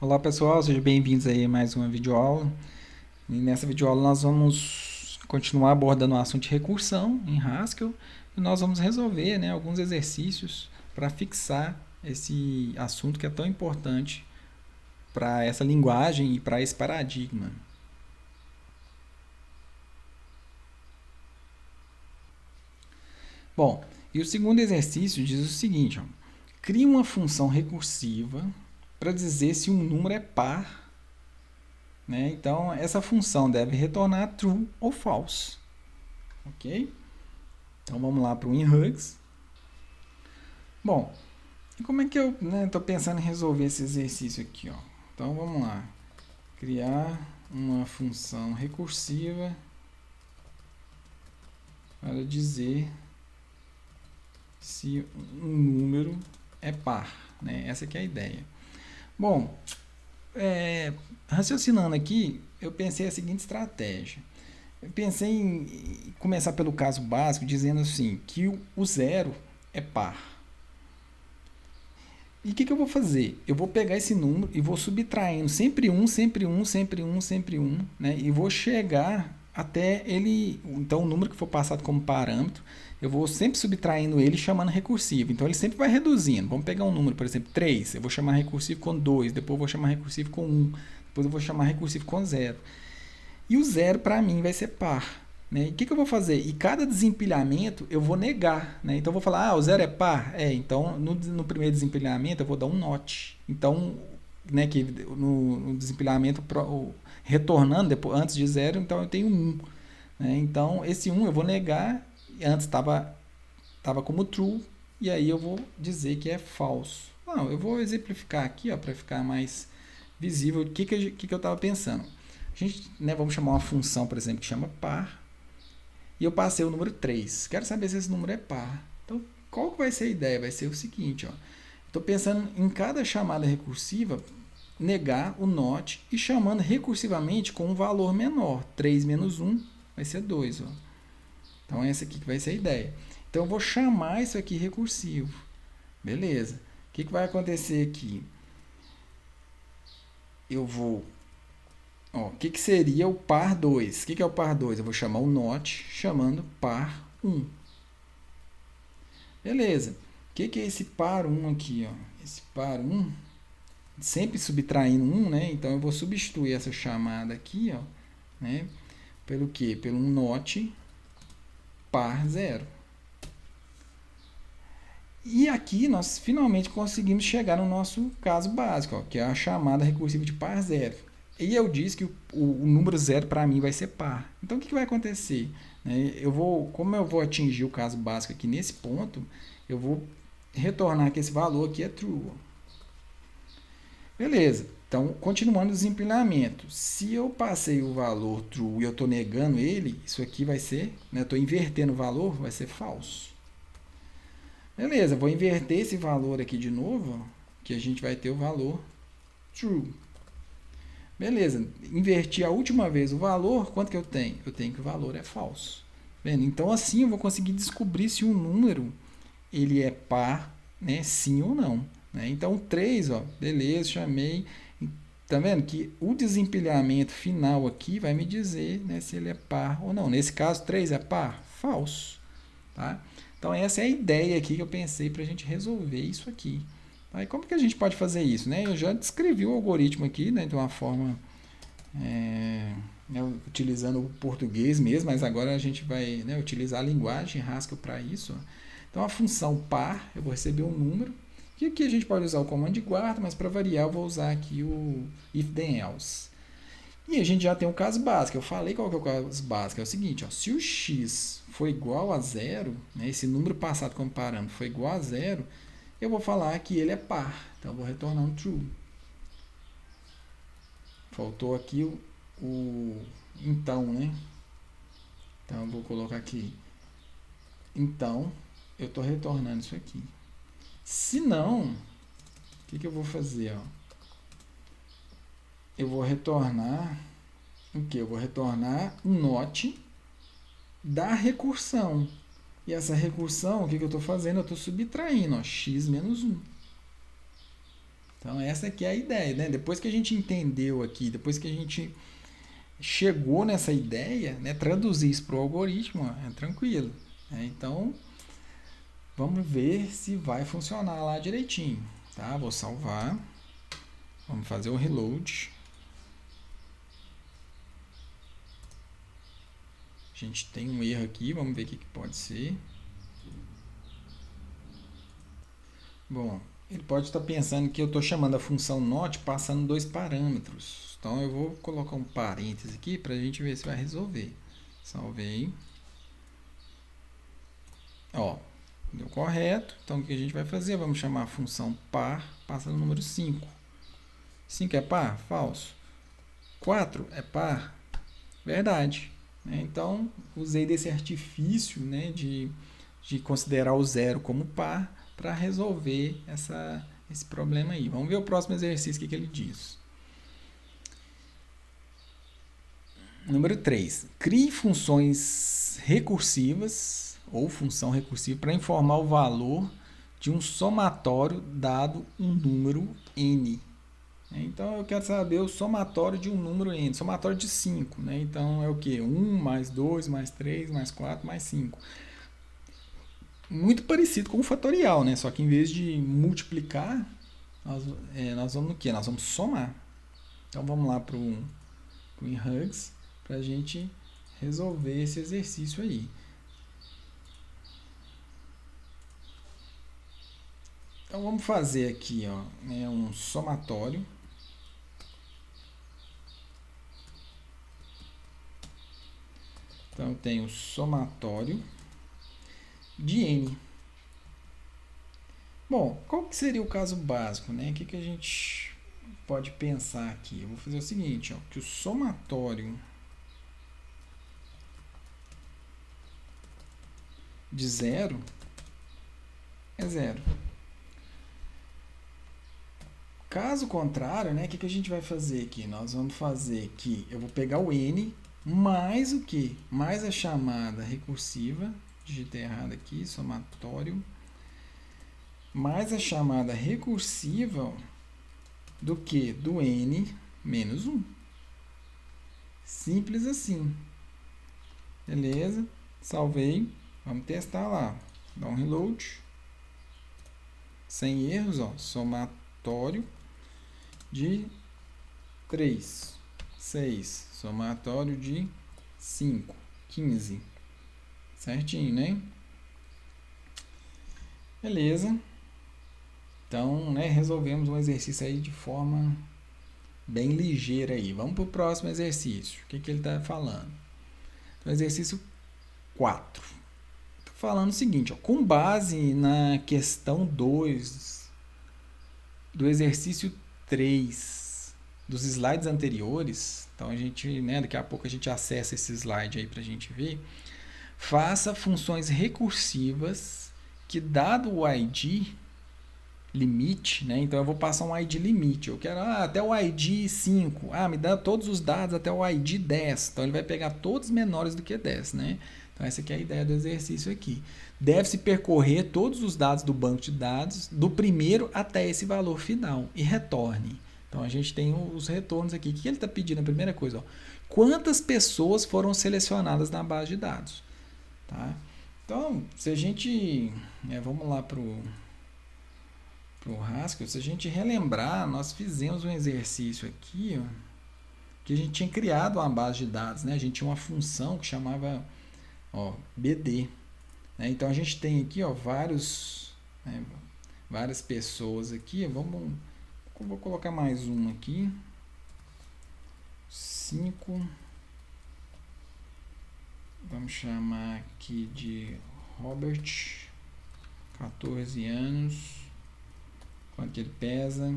Olá pessoal, sejam bem-vindos aí a mais uma videoaula. E nessa videoaula nós vamos continuar abordando o assunto de recursão em Haskell e nós vamos resolver, alguns exercícios para fixar esse assunto que é tão importante para essa linguagem e para esse paradigma. Bom, e o segundo exercício diz o seguinte: crie uma função recursiva para dizer se um número é par, né? Então, essa função deve retornar true ou false, ok? Então, vamos lá para o InHugs. Bom, e como é que eu estou pensando em resolver esse exercício aqui? Ó? Então, vamos lá. Criar uma função recursiva para dizer se um número é par, né? Essa aqui é a ideia. Bom, raciocinando aqui, eu pensei a seguinte estratégia. Eu pensei em começar pelo caso básico, dizendo assim, que o zero é par. E o que eu vou fazer? Eu vou pegar esse número e vou subtraindo sempre um, sempre um, sempre um, sempre um, né? E vou chegar até ele, então o número que for passado como parâmetro, eu vou sempre subtraindo ele chamando recursivo. Então ele sempre vai reduzindo. Vamos pegar um número, por exemplo, 3, eu vou chamar recursivo com 2, depois eu vou chamar recursivo com 1, depois eu vou chamar recursivo com 0. E o zero para mim vai ser par. Né? E o que eu vou fazer? E cada desempilhamento eu vou negar. Né? Então eu vou falar, o zero é par? Então no primeiro desempilhamento eu vou dar um not. Então, né, que no desempilhamento retornando depois, antes de zero, então eu tenho 1. Né? Então esse 1 eu vou negar, antes estava como true, e aí eu vou dizer que é falso. Não, eu vou exemplificar aqui para ficar mais visível o que eu estava pensando. A gente, vamos chamar uma função, por exemplo, que chama par, e eu passei o número 3. Quero saber se esse número é par. Então, qual que vai ser a ideia? Vai ser o seguinte, estou pensando em cada chamada recursiva, negar o not e chamando recursivamente com um valor menor. 3 menos 1 vai ser 2. Então, essa aqui que vai ser a ideia. Então, eu vou chamar isso aqui recursivo. Beleza. O que vai acontecer aqui? Eu vou... o que seria o par 2? O que é o par 2? Eu vou chamar o not chamando par 1. Beleza. O que é esse par 1 aqui? Esse par 1, sempre subtraindo 1, né? Então eu vou substituir essa chamada aqui, né? Pelo quê? Pelo um not par 0. E aqui nós finalmente conseguimos chegar no nosso caso básico, que é a chamada recursiva de par 0. E eu disse que o número 0 para mim vai ser par. Então o que vai acontecer? Como eu vou atingir o caso básico aqui nesse ponto, eu vou retornar que esse valor aqui é true. Beleza. Então, continuando o desempilhamento. Se eu passei o valor true e eu estou negando ele, isso aqui vai ser, estou invertendo o valor, vai ser falso. Beleza, vou inverter esse valor aqui de novo, que a gente vai ter o valor true. Beleza, inverti a última vez o valor, quanto que eu tenho? Eu tenho que o valor é falso. Vendo? Então assim eu vou conseguir descobrir se um número ele é par, né, sim ou não. Né? Então 3, beleza, chamei. Tá vendo que o desempilhamento final aqui vai me dizer, né, se ele é par ou não. Nesse caso 3 é par? Falso. Tá? Então essa é a ideia aqui que eu pensei para a gente resolver isso aqui. Tá? E como que a gente pode fazer isso? Né? Eu já descrevi o algoritmo aqui, né, de uma forma utilizando o português mesmo, mas agora a gente vai, utilizar a linguagem Haskell para isso. Então a função par, eu vou receber um número, que aqui a gente pode usar o comando de guarda, mas para variar eu vou usar aqui o if then else. E a gente já tem o caso básico. Eu falei qual que é o caso básico. É o seguinte, se o x for igual a zero, né, esse número passado como parâmetro foi igual a zero, eu vou falar que ele é par. Então eu vou retornar um true. Faltou aqui o então, né? Então eu vou colocar aqui. Então eu estou retornando isso aqui. Se não, o que eu vou fazer? Eu vou retornar o que? Eu vou retornar um not da recursão. E essa recursão, o que eu estou fazendo? Eu estou subtraindo, x menos 1. Então essa aqui é a ideia, né? Depois que a gente entendeu aqui, depois que a gente chegou nessa ideia, né, traduzir isso para o algoritmo é tranquilo. Né? Então vamos ver se vai funcionar lá direitinho. Tá? Vou salvar. Vamos fazer o reload. A gente tem um erro aqui, vamos ver o que pode ser. Bom, ele pode estar pensando que eu estou chamando a função not passando dois parâmetros. Então eu vou colocar um parêntese aqui para a gente ver se vai resolver. Salvei. Ó, deu correto. Então o que a gente vai fazer? Vamos chamar a função par passando o número 5. 5 é par? Falso. 4 é par? Verdade. Então, usei desse artifício, né, de considerar o zero como par para resolver esse problema aí. Vamos ver o próximo exercício, o que ele diz. Número 3. Crie funções recursivas ou função recursiva para informar o valor de um somatório dado um número n. Então, eu quero saber o somatório de um número n, somatório de 5. Né? Então, é o quê? 1 mais 2 mais 3 mais 4 mais 5. Muito parecido com o fatorial, né? Só que em vez de multiplicar, nós vamos no quê? Nós vamos somar. Então, vamos lá para o Inhugs para a gente resolver esse exercício aí. Então, vamos fazer aqui ó, um somatório. Então, eu tenho somatório de n. Bom, qual que seria o caso básico? Né? O que a gente pode pensar aqui? Eu vou fazer o seguinte, ó, que o somatório de 0 é 0. Caso contrário, né, o que a gente vai fazer aqui? Nós vamos fazer que eu vou pegar o n mais o que? Mais a chamada recursiva, digitei errado aqui, somatório, mais a chamada recursiva do que? Do n menos 1. Simples assim. Beleza? Salvei. Vamos testar lá. Dá um reload. Sem erros, ó. Somatório de 3. 6. Somatório de 5. 15. Certinho, né? Beleza. Então, né, resolvemos um exercício aí de forma bem ligeira aí. Vamos para o próximo exercício. O que ele está falando? Então, exercício 4. Está falando o seguinte, ó, com base na questão 2 do exercício 3 dos slides anteriores, então a gente, né, daqui a pouco a gente acessa esse slide aí para a gente ver, faça funções recursivas que, dado o ID limite, né, então eu vou passar um ID limite, eu quero até o ID 5, me dá todos os dados até o ID 10, então ele vai pegar todos menores do que 10, né? Então essa aqui é a ideia do exercício aqui. Deve-se percorrer todos os dados do banco de dados, do primeiro até esse valor final, e retorne. Então a gente tem os retornos aqui. O que ele está pedindo? A primeira coisa, ó, quantas pessoas foram selecionadas na base de dados? Tá? Então, se a gente... vamos lá para o Haskell. Se a gente relembrar, nós fizemos um exercício aqui, ó, que a gente tinha criado uma base de dados. Né? A gente tinha uma função que chamava BD. Né? Então, a gente tem aqui várias pessoas aqui. Vou colocar mais um aqui. 5. Vamos chamar aqui de Robert, 14 anos. Quanto que ele pesa?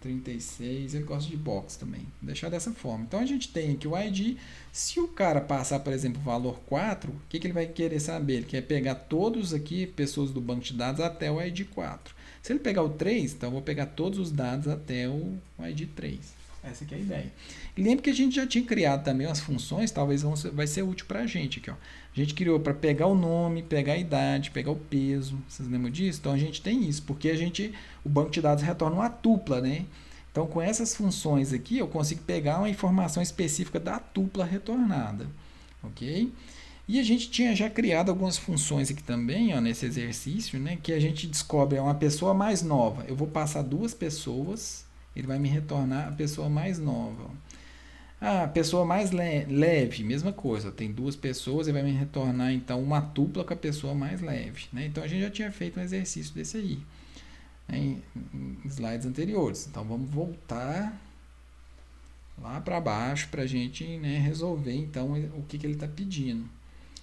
36. Ele gosta de boxe também. Vou deixar dessa forma. Então a gente tem aqui o ID. Se o cara passar, por exemplo, o valor 4, o que ele vai querer saber? Ele quer pegar todos aqui, pessoas do banco de dados, até o ID 4. Se ele pegar o 3, então eu vou pegar todos os dados até o ID 3. Essa aqui é a ideia. E lembra que a gente já tinha criado também umas funções, talvez vai ser útil para a gente aqui. Ó. A gente criou para pegar o nome, pegar a idade, pegar o peso. Vocês lembram disso? Então a gente tem isso, porque o banco de dados retorna uma tupla, né? Então com essas funções aqui eu consigo pegar uma informação específica da tupla retornada, ok? E a gente tinha já criado algumas funções aqui também, ó, nesse exercício, né? Que a gente descobre uma pessoa mais nova. Eu vou passar duas pessoas. Ele vai me retornar a pessoa mais nova. A pessoa mais leve, mesma coisa. Tem duas pessoas e vai me retornar então uma tupla com a pessoa mais leve. Né? Então a gente já tinha feito um exercício desse aí, né, em slides anteriores. Então vamos voltar lá para baixo para a gente, né, resolver então o que ele está pedindo.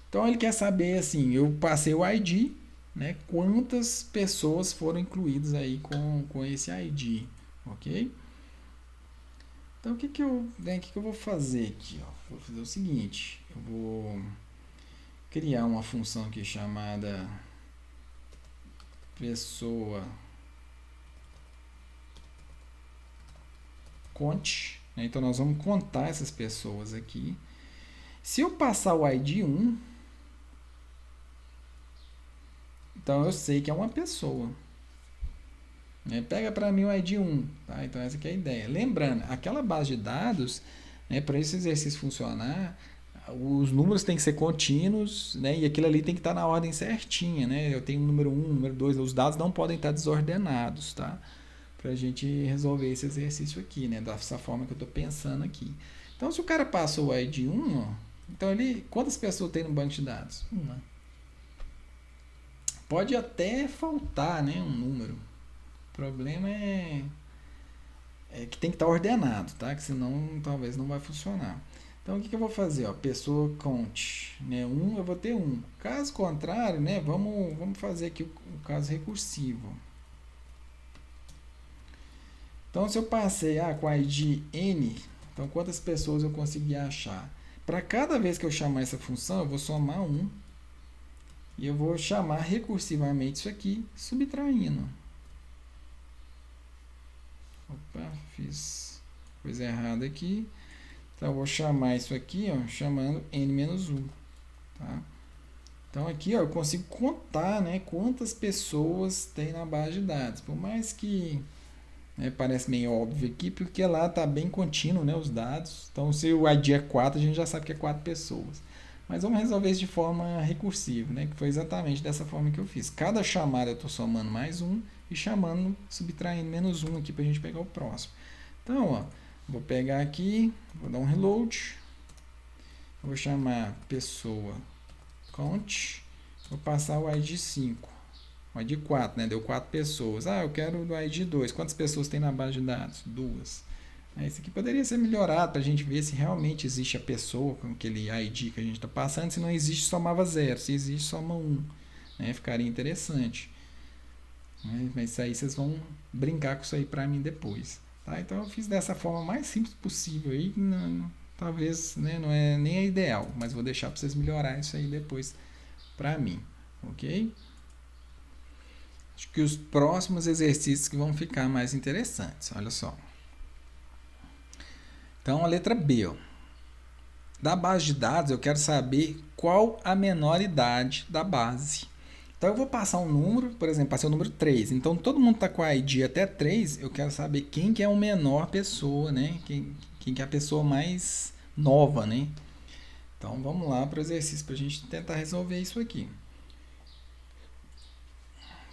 Então ele quer saber assim, eu passei o ID, né, quantas pessoas foram incluídas aí com esse ID. Ok? Então, o que eu vou fazer aqui? Ó? Vou fazer o seguinte, eu vou criar uma função aqui chamada pessoa conte. Né? Então, nós vamos contar essas pessoas aqui. Se eu passar o ID 1, então eu sei que é uma pessoa. Pega para mim o ID 1, tá? Então essa aqui é a ideia. Lembrando, aquela base de dados, né, para esse exercício funcionar, os números têm que ser contínuos, né, e aquilo ali tem que estar na ordem certinha, né? Eu tenho o número 1, número 2, os dados não podem estar desordenados, tá? Para a gente resolver esse exercício aqui, né? Dessa forma que eu estou pensando aqui. Então, se o cara passou o ID 1, ó, então quantas pessoas tem no banco de dados? Uma. Pode até faltar, né, um número. O problema é que tem que estar ordenado, tá? Que senão talvez não vai funcionar. Então o que eu vou fazer? Ó, pessoa count, né? 1 eu vou ter 1. Caso contrário, né? Vamos fazer aqui o caso recursivo. Então se eu passei com a ID n, então quantas pessoas eu consegui achar? Para cada vez que eu chamar essa função, eu vou somar 1 e eu vou chamar recursivamente isso aqui, subtraindo. Opa, fiz coisa errada aqui. Então, eu vou chamar isso aqui, ó, chamando n-1. Tá? Então, aqui ó, eu consigo contar, né, quantas pessoas tem na base de dados. Por mais que, né, parece meio óbvio aqui, porque lá está bem contínuo, né, os dados. Então, se o ID é 4, a gente já sabe que é 4 pessoas. Mas vamos resolver isso de forma recursiva, né, que foi exatamente dessa forma que eu fiz. Cada chamada eu estou somando mais 1 e chamando, subtraindo menos 1 aqui para a gente pegar o próximo. Então, ó, vou pegar aqui, vou dar um reload, vou chamar pessoa count, vou passar o ID 5, o ID 4, né? Deu 4 pessoas. Eu quero do ID 2. Quantas pessoas tem na base de dados? 2. Isso aqui poderia ser melhorado para a gente ver se realmente existe a pessoa com aquele ID que a gente está passando. Se não existe, somava 0. Se existe, soma 1. Né? Ficaria interessante. Mas isso aí vocês vão brincar com isso aí para mim depois. Tá? Então eu fiz dessa forma mais simples possível. Aí, talvez, né, não é nem a ideal, mas vou deixar para vocês melhorar isso aí depois para mim. Ok? Acho que os próximos exercícios que vão ficar mais interessantes. Olha só. Então a letra B. Ó. Da base de dados eu quero saber qual a menor idade da base. Então eu vou passar um número, por exemplo, passei o número 3. Então todo mundo está com a ID até 3, eu quero saber quem que é a menor pessoa, né? Quem que é a pessoa mais nova, né? Então vamos lá para o exercício para a gente tentar resolver isso aqui.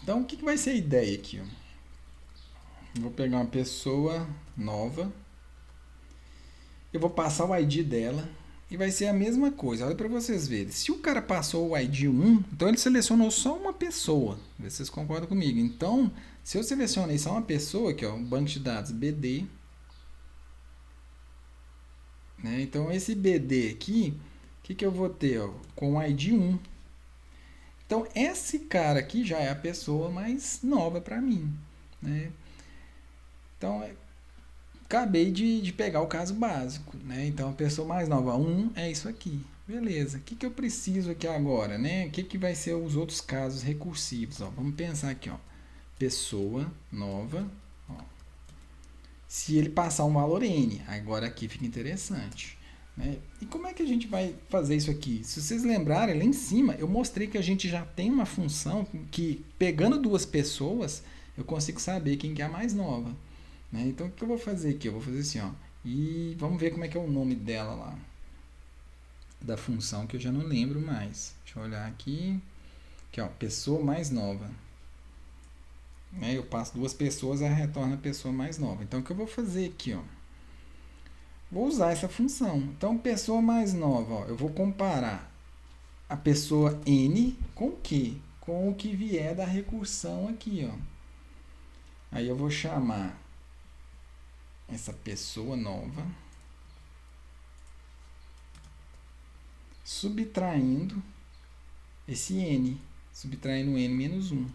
Então o que vai ser a ideia aqui? Eu vou pegar uma pessoa nova, eu vou passar o ID dela. E vai ser a mesma coisa. Olha para vocês verem. Se o cara passou o ID 1, então ele selecionou só uma pessoa. Vê se vocês concordam comigo. Então, se eu selecionei só uma pessoa, aqui ó, um banco de dados BD. Né? Então, esse BD aqui, o que eu vou ter? Ó, com o ID 1. Então, esse cara aqui já é a pessoa mais nova para mim. Né? Então, acabei de pegar o caso básico, né? Então, a pessoa mais nova, 1 é isso aqui. Beleza, o que eu preciso aqui agora, né? O que vai ser os outros casos recursivos? Ó, vamos pensar aqui, ó. Pessoa nova, ó. se ele passar um valor n. Agora aqui fica interessante. Né? E como é que a gente vai fazer isso aqui? Se vocês lembrarem, lá em cima eu mostrei que a gente já tem uma função que, pegando duas pessoas, eu consigo saber quem que é a mais nova. Né? Então o que eu vou fazer aqui? Eu vou fazer assim, ó, e vamos ver como é que é o nome dela lá, da função, que eu já não lembro mais. Deixa eu olhar aqui. Aqui, ó, pessoa mais nova. Né? Eu passo duas pessoas, ela retorna a pessoa mais nova. Então o que eu vou fazer aqui, ó? Vou usar essa função. Então, pessoa mais nova, ó, eu vou comparar a pessoa N com o quê? Com o que vier da recursão aqui, ó. Aí eu vou chamar essa pessoa nova, subtraindo esse N, subtraindo N menos 1.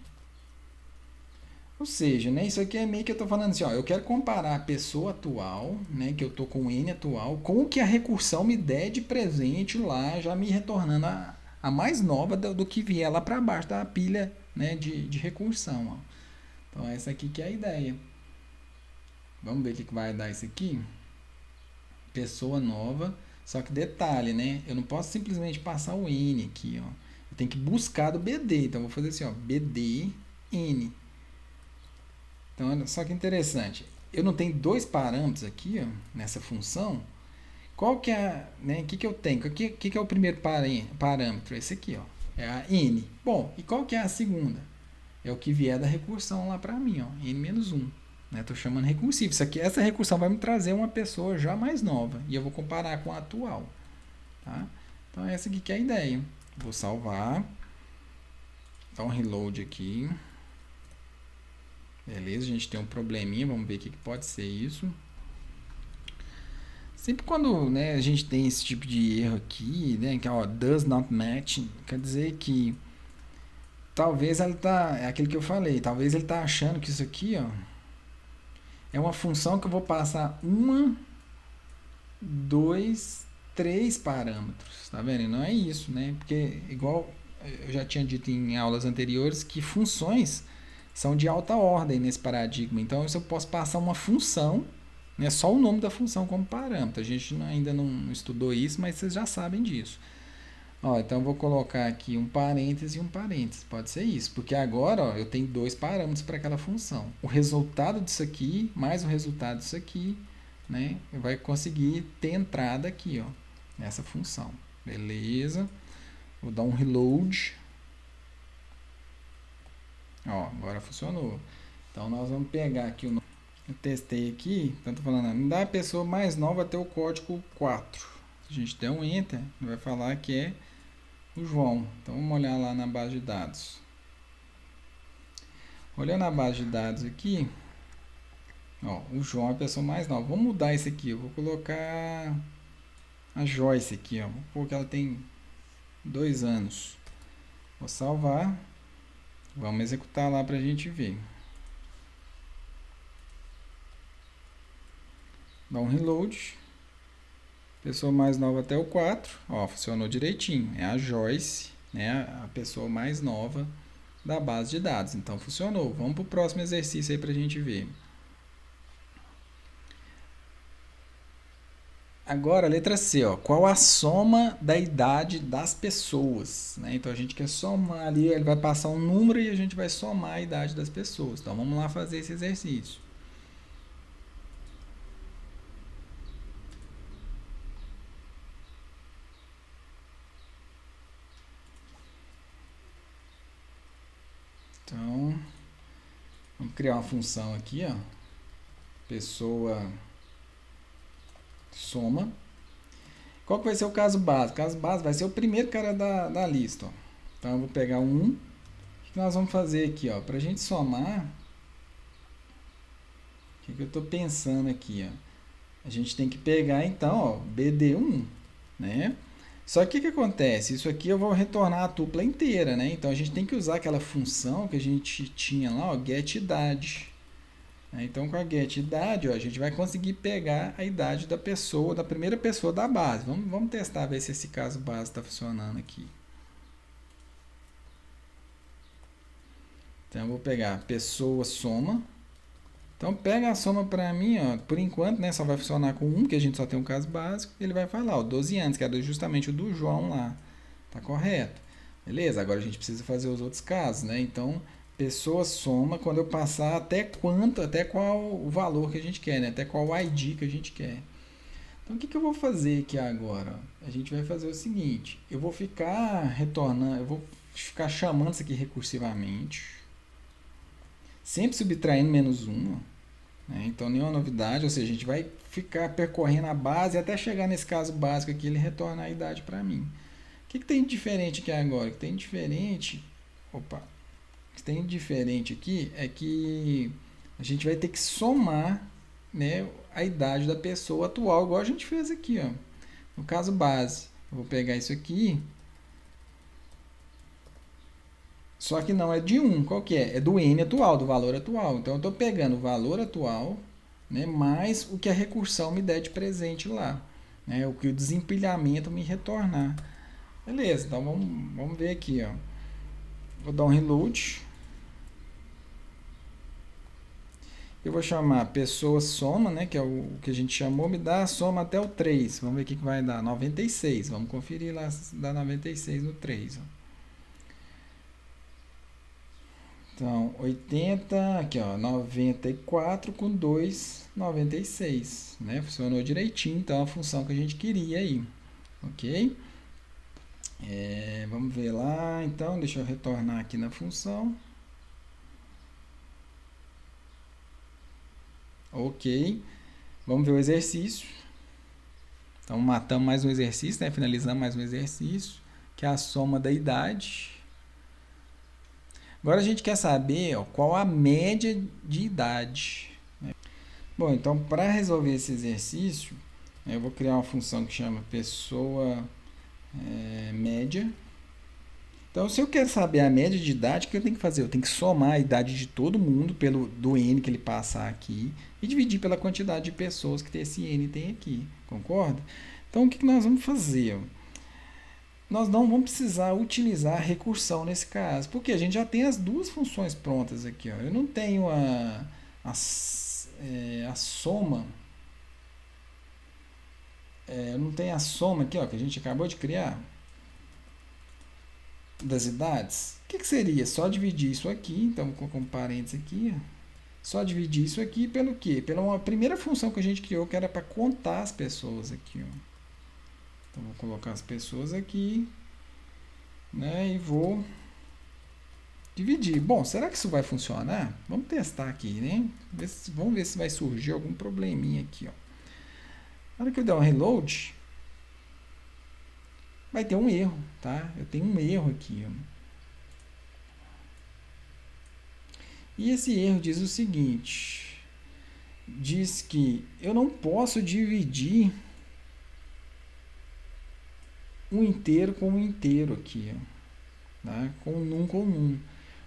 Ou seja, né, isso aqui é meio que eu estou falando assim, ó, eu quero comparar a pessoa atual, né, que eu estou com o N atual, com o que a recursão me der de presente lá, já me retornando a mais nova do que vier lá para baixo da pilha, né, de recursão. Ó. Então essa aqui que é a ideia. Vamos ver o que vai dar isso aqui. Pessoa nova, só que detalhe, né, eu não posso simplesmente passar o N aqui, ó. Eu tenho que buscar do BD, então eu vou fazer assim, ó, BD, N. Então, olha só que interessante. Eu não tenho dois parâmetros aqui, ó, nessa função. Qual que é, né, o que eu tenho? O que é o primeiro parâmetro? Esse aqui, ó, é a n. Bom, e qual que é a segunda? É o que vier da recursão lá para mim, ó, n menos 1. Estou chamando recursivo. Isso aqui, essa recursão vai me trazer uma pessoa já mais nova. E eu vou comparar com a atual. Tá? Então, essa aqui que é a ideia. Vou salvar. Dar um reload aqui. Beleza, a gente tem um probleminha, vamos ver o que pode ser isso. Sempre quando, né, a gente tem esse tipo de erro aqui, né, que ó, does not match, quer dizer que talvez ele tá, é aquilo que eu falei, talvez ele tá achando que isso aqui, ó, é uma função que eu vou passar uma, dois, três parâmetros, tá vendo? E não é isso, né? Porque igual eu já tinha dito em aulas anteriores que funções são de alta ordem nesse paradigma. Então, eu posso passar uma função, né, só o nome da função como parâmetro. A gente ainda não estudou isso, mas vocês já sabem disso. Ó, então, eu vou colocar aqui um parêntese e um parêntese. Pode ser isso, porque agora ó, eu tenho dois parâmetros para aquela função. O resultado disso aqui, mais o resultado disso aqui, né, vai conseguir ter entrada aqui, ó, nessa função. Beleza. Vou dar um reload. Ó, agora funcionou. Então nós vamos pegar aqui o. Eu testei aqui, então tô falando, me dá a pessoa mais nova até o código 4. Se a gente der um enter, vai falar que é o João. Então vamos olhar lá na base de dados. Olhando a base de dados aqui, ó, o João é a pessoa mais nova. Vamos mudar isso aqui, eu vou colocar a Joyce aqui, ó. Vou colocar que ela tem 2 anos. Vou salvar. Vamos executar lá para a gente ver. Dá um reload. Pessoa mais nova até o 4. Ó, funcionou direitinho. É a Joyce, né, a pessoa mais nova da base de dados. Então, funcionou. Vamos para o próximo exercício aí para a gente ver. Agora, letra C, ó, qual a soma da idade das pessoas? Né? Então, a gente quer somar ali, ele vai passar um número e a gente vai somar a idade das pessoas. Então, vamos lá fazer esse exercício. Então, vamos criar uma função aqui, ó, pessoa soma. Qual que vai ser o caso básico? O caso básico vai ser o primeiro cara da lista. Ó. Então, eu vou pegar um. O que nós vamos fazer aqui? Para a gente somar, o que eu estou pensando aqui? Ó? A gente tem que pegar, então, ó, BD1, né? Só que o que acontece? Isso aqui eu vou retornar a tupla inteira, né? Então, a gente tem que usar aquela função que a gente tinha lá, ó, getIdade. Então, com a getIdade, ó, a gente vai conseguir pegar a idade da pessoa, da primeira pessoa da base. Vamos testar, ver se esse caso base está funcionando aqui. Então, eu vou pegar pessoa soma. Então pega a soma para mim, ó, por enquanto, né, só vai funcionar com um, que a gente só tem um caso básico, ele vai falar, ó, 12 anos, que é justamente o do João lá. Tá correto? Beleza? Agora a gente precisa fazer os outros casos, né? Então, pessoa soma quando eu passar até quanto, até qual o valor que a gente quer, né? Até qual o ID que a gente quer. Então, o que eu vou fazer aqui agora? A gente vai fazer o seguinte, eu vou ficar retornando, eu vou ficar chamando isso aqui recursivamente, sempre subtraindo menos 1, né? Então, nenhuma novidade, ou seja, a gente vai ficar percorrendo a base até chegar nesse caso básico aqui, ele retorna a idade para mim. O que tem de diferente aqui agora? O que tem diferente... Opa! O que tem diferente aqui é que a gente vai ter que somar, né, a idade da pessoa atual, igual a gente fez aqui, ó. No caso base. Eu vou pegar isso aqui. Só que não é de 1. Qual que é? É do N atual, do valor atual. Então, eu estou pegando o valor atual, né, mais o que a recursão me der de presente lá. Né, o que o desempilhamento me retornar. Beleza, então vamos ver aqui, ó. Vou dar um reload. Eu vou chamar pessoa soma, né, que é o que a gente chamou, me dá a soma até o 3. Vamos ver o que vai dar. 96. Vamos conferir lá se dá 96 no 3. Ó. Então, 80, aqui ó, 94 com 2, 96. Né? Funcionou direitinho, então a função que a gente queria aí. Ok? Vamos ver lá, então, deixa eu retornar aqui na função. Ok, vamos ver o exercício. Então, matamos mais um exercício, né? Finalizamos mais um exercício, que é a soma da idade. Agora a gente quer saber, ó, qual a média de idade. Né? Bom, então, para resolver esse exercício, eu vou criar uma função que chama pessoa média. Então, se eu quero saber a média de idade, o que eu tenho que fazer? Eu tenho que somar a idade de todo mundo do N que ele passar aqui e dividir pela quantidade de pessoas que esse N tem aqui. Concorda? Então, o que nós vamos fazer? Nós não vamos precisar utilizar a recursão nesse caso, porque a gente já tem as duas funções prontas aqui. Ó. Eu não tenho a soma. Eu não tenho a soma aqui, ó, que a gente acabou de criar. Das idades, o que seria? Só dividir isso aqui, então vou colocar um parênteses aqui, só dividir isso aqui pelo quê? Pela uma primeira função que a gente criou, que era para contar as pessoas aqui, ó. Então vou colocar as pessoas aqui, né, e vou dividir. Bom, será que isso vai funcionar? Vamos testar aqui, né? Vamos ver se vai surgir algum probleminha aqui, ó. Na hora que eu der um reload, vai ter um erro, tá? Eu tenho um erro aqui, ó. E esse erro diz o seguinte, diz que eu não posso dividir um inteiro com um inteiro aqui, ó, tá? Com um com um.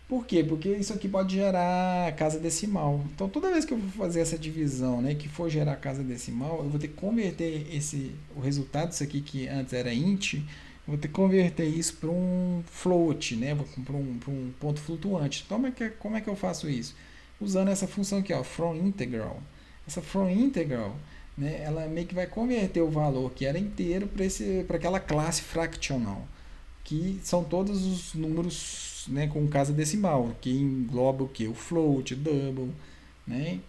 Por quê? Porque isso aqui pode gerar casa decimal. Então, toda vez que eu for fazer essa divisão, né, que for gerar casa decimal, eu vou ter que converter o resultado disso aqui, que antes era int, vou ter que converter isso para um float, né? Para um ponto flutuante. Então, como é que eu faço isso? Usando essa função aqui, ó, from integral. Essa from integral, né, ela meio que vai converter o valor que era inteiro para aquela classe fractional, que são todos os números, né, com casa decimal, que engloba o que? O float, o double, né?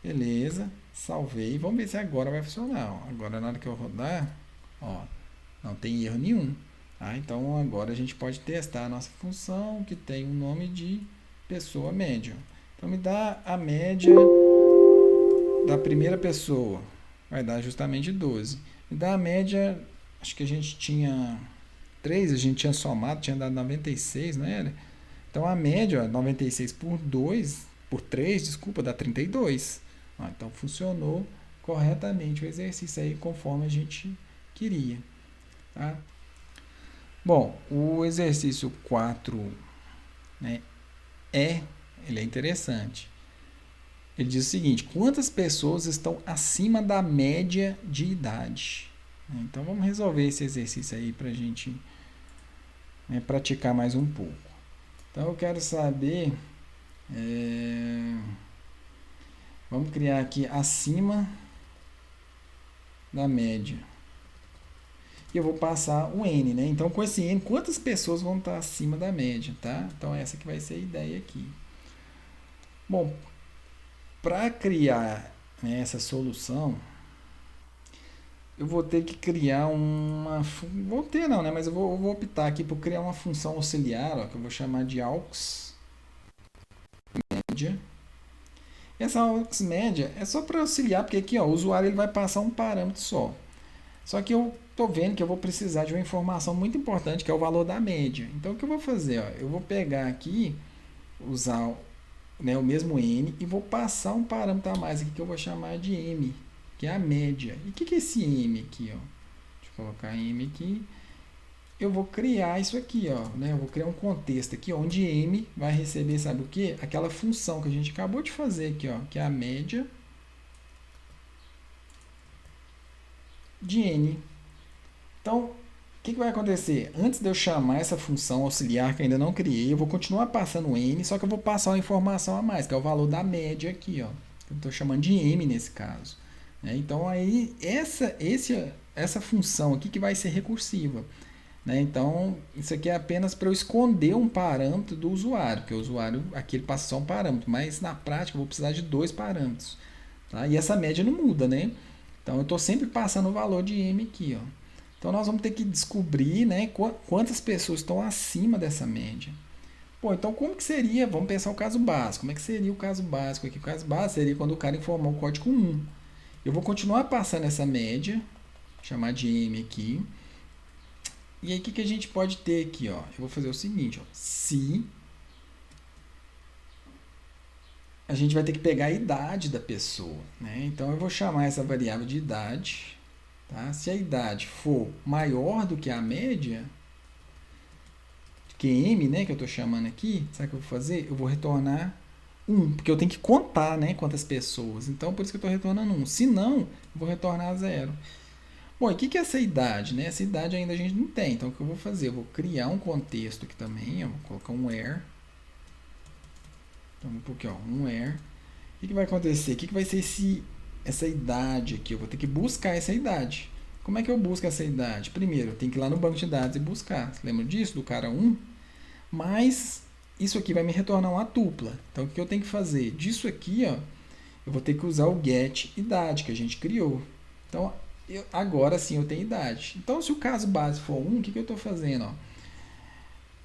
Beleza, salvei. Vamos ver se agora vai funcionar. Ó. Agora, na hora que eu rodar, ó, não tem erro nenhum. Tá? Então, agora a gente pode testar a nossa função, que tem um nome de pessoa média. Então, me dá a média da primeira pessoa. Vai dar justamente 12. Me dá a média, acho que a gente tinha 3, a gente tinha somado, tinha dado 96, não era? Então, a média, ó, 96 por 2, por 3, desculpa, dá 32. Ó, então, funcionou corretamente o exercício aí, conforme a gente queria. Tá? Bom, o exercício 4, né, ele é interessante. Ele diz o seguinte, quantas pessoas estão acima da média de idade? Então, vamos resolver esse exercício aí para a gente, né, praticar mais um pouco. Então, eu quero saber Vamos criar aqui acima da média. E eu vou passar o N, né? Então, com esse N, quantas pessoas vão estar acima da média, tá? Então, essa que vai ser a ideia aqui. Bom, para criar, né, essa solução, eu vou ter que criar uma... Vou ter não, né? Mas eu vou optar aqui por criar uma função auxiliar, ó, que eu vou chamar de aux média. Essa aux média é só para auxiliar, porque aqui, ó, o usuário ele vai passar um parâmetro só. Só que eu estou vendo que eu vou precisar de uma informação muito importante, que é o valor da média. Então, o que eu vou fazer? Ó, eu vou pegar aqui, usar, né, o mesmo N e vou passar um parâmetro a mais aqui que eu vou chamar de M, que é a média. E o que é esse M aqui? Ó? Deixa eu colocar M aqui. Eu vou criar isso aqui, ó, né? Eu vou criar um contexto aqui, onde M vai receber, sabe o quê? Aquela função que a gente acabou de fazer aqui, ó, que é a média de N. Então, o que vai acontecer? Antes de eu chamar essa função auxiliar que ainda não criei, eu vou continuar passando N, só que eu vou passar uma informação a mais, que é o valor da média aqui, ó. Eu estou chamando de M nesse caso. Né? Então, aí, essa função aqui que vai ser recursiva. Né? Então, isso aqui é apenas para eu esconder um parâmetro do usuário, porque o usuário aqui ele passa só um parâmetro, mas na prática eu vou precisar de dois parâmetros. Tá? E essa média não muda, né? Então, eu estou sempre passando o valor de M aqui, ó. Então, nós vamos ter que descobrir, né, quantas pessoas estão acima dessa média. Pô, então como que seria? Vamos pensar o caso básico. Como é que seria o caso básico aqui? O caso básico seria quando o cara informar o código 1. Eu vou continuar passando essa média, chamar de M aqui. E aí, o que a gente pode ter aqui? Ó? Eu vou fazer o seguinte, ó. Se a gente vai ter que pegar a idade da pessoa, né? Então, eu vou chamar essa variável de idade. Tá? Se a idade for maior do que a média, que M, né, que eu estou chamando aqui, sabe o que eu vou fazer? Eu vou retornar 1, porque eu tenho que contar, né, quantas pessoas. Então, por isso que eu estou retornando 1. Se não, eu vou retornar 0. Bom, e o que é essa idade? Né? Essa idade ainda a gente não tem. Então, o que eu vou fazer? Eu vou criar um contexto aqui também. Eu vou colocar um where. Então, um pouquinho, ó, um where. O que vai acontecer? O que vai ser essa idade aqui? Eu vou ter que buscar essa idade. Como é que eu busco essa idade? Primeiro, eu tenho que ir lá no banco de dados e buscar. Você lembra disso? Do cara 1? Mas isso aqui vai me retornar uma tupla. Então, o que eu tenho que fazer? Disso aqui, ó, eu vou ter que usar o get idade que a gente criou. Então, agora sim eu tenho idade. Então, se o caso base for 1, o que eu estou fazendo? Ó?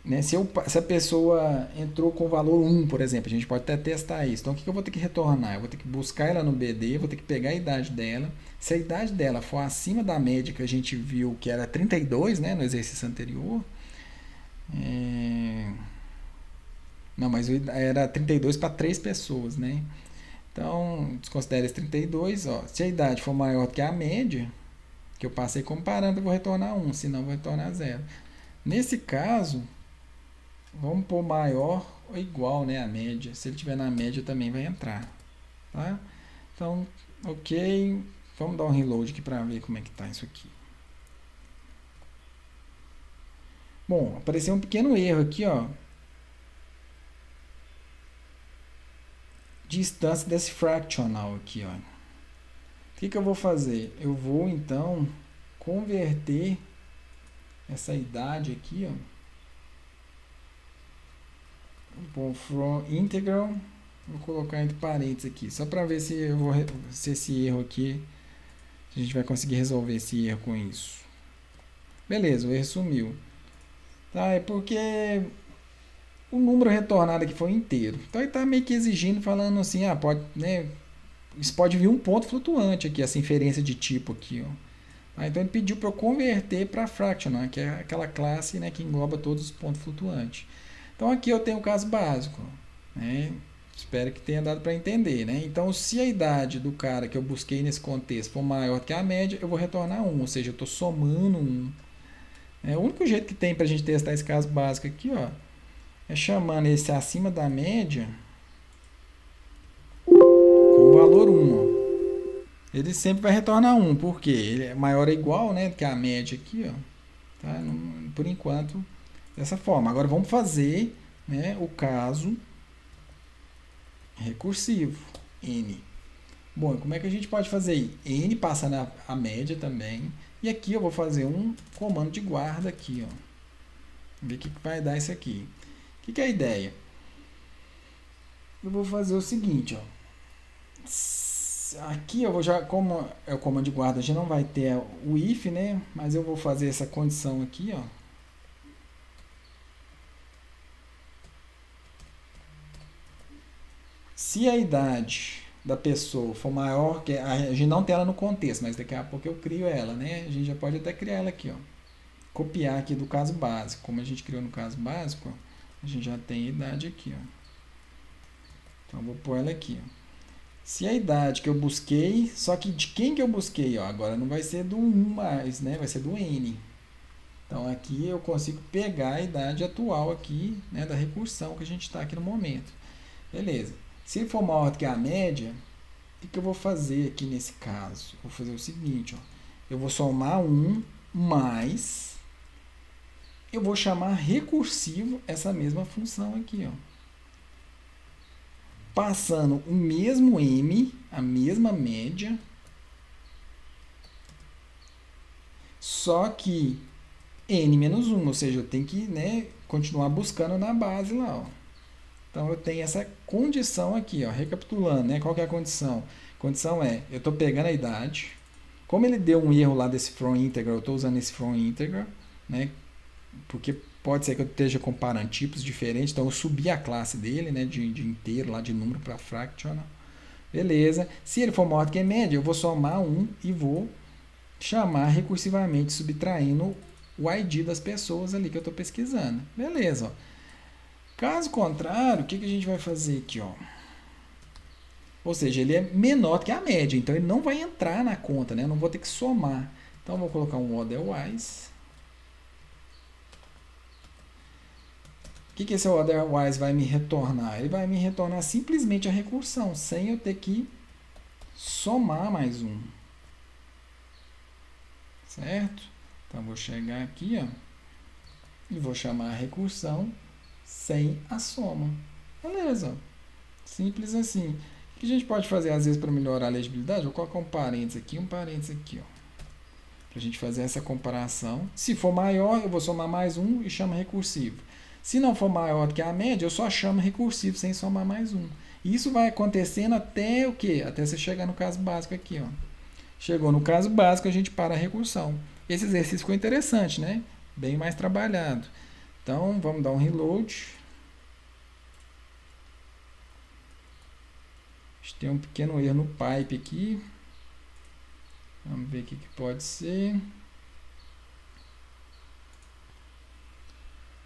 Né, se a pessoa entrou com o valor 1, por exemplo, a gente pode até testar isso. Então, o que eu vou ter que retornar? Eu vou ter que buscar ela no BD, vou ter que pegar a idade dela. Se a idade dela for acima da média que a gente viu, que era 32, né, no exercício anterior, não, mas era 32 para 3 pessoas, né? Então, desconsidere esse 32. Ó. Se a idade for maior do que a média, que eu passei comparando, eu vou retornar 1, senão eu vou retornar 0. Nesse caso, vamos pôr maior ou igual, né, a média. Se ele estiver na média, também vai entrar. Tá? Então, ok. Vamos dar um reload aqui para ver como é que está isso aqui. Bom, apareceu um pequeno erro aqui, ó. De instância desse fractional aqui, ó. O que eu vou fazer? Eu vou, então, converter essa idade aqui, ó. Bom, from integral, vou colocar entre parênteses aqui, só para ver se esse erro aqui, se a gente vai conseguir resolver esse erro com isso. Beleza, o erro sumiu. Tá, é porque o número retornado aqui foi inteiro. Então ele está meio que exigindo, falando assim, pode, né, isso pode vir um ponto flutuante aqui, essa inferência de tipo aqui, ó. Tá, então ele pediu para eu converter para fractional, né, que é aquela classe, né, que engloba todos os pontos flutuantes. Então aqui eu tenho o caso básico, né? Espero que tenha dado para entender, né? Então, se a idade do cara que eu busquei nesse contexto for maior que a média, eu vou retornar 1, ou seja, eu estou somando 1. O único jeito que tem para a gente testar esse caso básico aqui, ó, é chamando esse acima da média com o valor 1. Ó. Ele sempre vai retornar 1, porque ele é maior ou igual, né, que a média aqui, ó. Tá? Por enquanto, dessa forma. Agora vamos fazer, né, o caso recursivo, N. Bom, como é que a gente pode fazer aí? N passando a média também. E aqui eu vou fazer um comando de guarda aqui, ó. Ver o que vai dar isso aqui. O que é a ideia? Eu vou fazer o seguinte, ó. Aqui eu vou já, como é o comando de guarda, já não vai ter o if, né? Mas eu vou fazer essa condição aqui, ó. Se a idade da pessoa for maior, que a gente não tem ela no contexto, mas daqui a pouco eu crio ela, né? A gente já pode até criar ela aqui, ó. Copiar aqui do caso básico. Como a gente criou no caso básico, ó, a gente já tem a idade aqui, ó. Então eu vou pôr ela aqui, ó. Se a idade que eu busquei, só que de quem que eu busquei, ó, agora não vai ser do 1 mais, né? Vai ser do N. Então aqui eu consigo pegar a idade atual aqui, né, da recursão que a gente está aqui no momento. Beleza. Se for maior do que a média, o que eu vou fazer aqui nesse caso? Vou fazer o seguinte, ó. Eu vou somar 1 mais, eu vou chamar recursivo essa mesma função aqui, ó. Passando o mesmo M, a mesma média, só que N menos 1, ou seja, eu tenho que, né, continuar buscando na base lá, ó. Então eu tenho essa condição aqui, ó, recapitulando, né? Qual que é a condição? A condição é, eu estou pegando a idade, como ele deu um erro lá desse from integral, eu estou usando esse from integral, né? Porque pode ser que eu esteja comparando tipos diferentes, então eu subi a classe dele, né, de inteiro, lá de número para fractional. Beleza. Se ele for maior do que a média, eu vou somar 1 e vou chamar recursivamente, subtraindo o ID das pessoas ali que eu estou pesquisando. Beleza. Ó. Caso contrário, o que a gente vai fazer aqui? Ó? Ou seja, ele é menor do que a média, então ele não vai entrar na conta, né? Eu não vou ter que somar. Então eu vou colocar um otherwise. O que esse otherwise vai me retornar? Ele vai me retornar simplesmente a recursão, sem eu ter que somar mais um. Certo? Então, vou chegar aqui, ó, e vou chamar a recursão sem a soma. Beleza. Simples assim. O que a gente pode fazer, às vezes, para melhorar a legibilidade? Vou colocar um parênteses aqui, ó. Para a gente fazer essa comparação. Se for maior, eu vou somar mais um e chamo recursivo. Se não for maior do que a média, eu só chamo recursivo sem somar mais um. E isso vai acontecendo até o quê? Até você chegar no caso básico aqui, ó. Chegou no caso básico, a gente para a recursão. Esse exercício ficou interessante, né? Bem mais trabalhado. Então, vamos dar um reload. A gente tem um pequeno erro no pipe aqui. Vamos ver o que pode ser.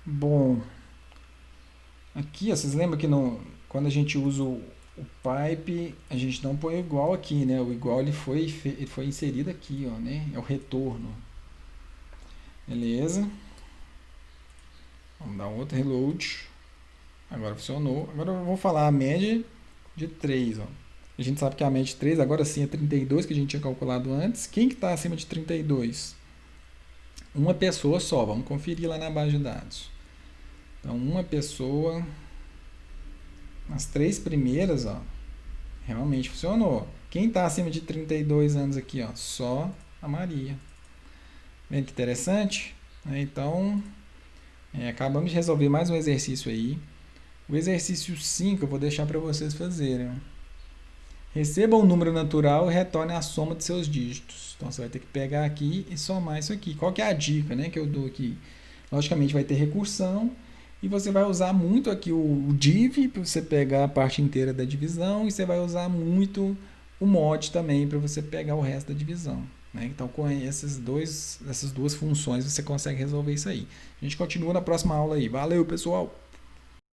Bom, aqui, ó, vocês lembram que quando a gente usa o pipe, a gente não põe igual aqui, né? O igual ele foi inserido aqui, ó, né? É o retorno. Beleza. Vamos dar um outro reload. Agora funcionou. Agora eu vou falar a média de 3, ó. A gente sabe que a média de 3 agora sim é 32, que a gente tinha calculado antes. Quem que está acima de 32? Uma pessoa só. Vamos conferir lá na base de dados. Então, uma pessoa... As 3 primeiras, ó, realmente funcionou. Quem está acima de 32 anos aqui, ó? Só a Maria. Vendo que interessante? Então, acabamos de resolver mais um exercício aí. O exercício 5 eu vou deixar para vocês fazerem. Receba um número natural e retorne a soma de seus dígitos. Então, você vai ter que pegar aqui e somar isso aqui. Qual que é a dica, né, que eu dou aqui? Logicamente, vai ter recursão. E você vai usar muito aqui o div para você pegar a parte inteira da divisão. E você vai usar muito o mod também para você pegar o resto da divisão. Né? Então, com essas duas funções, você consegue resolver isso aí. A gente continua na próxima aula aí. Valeu, pessoal!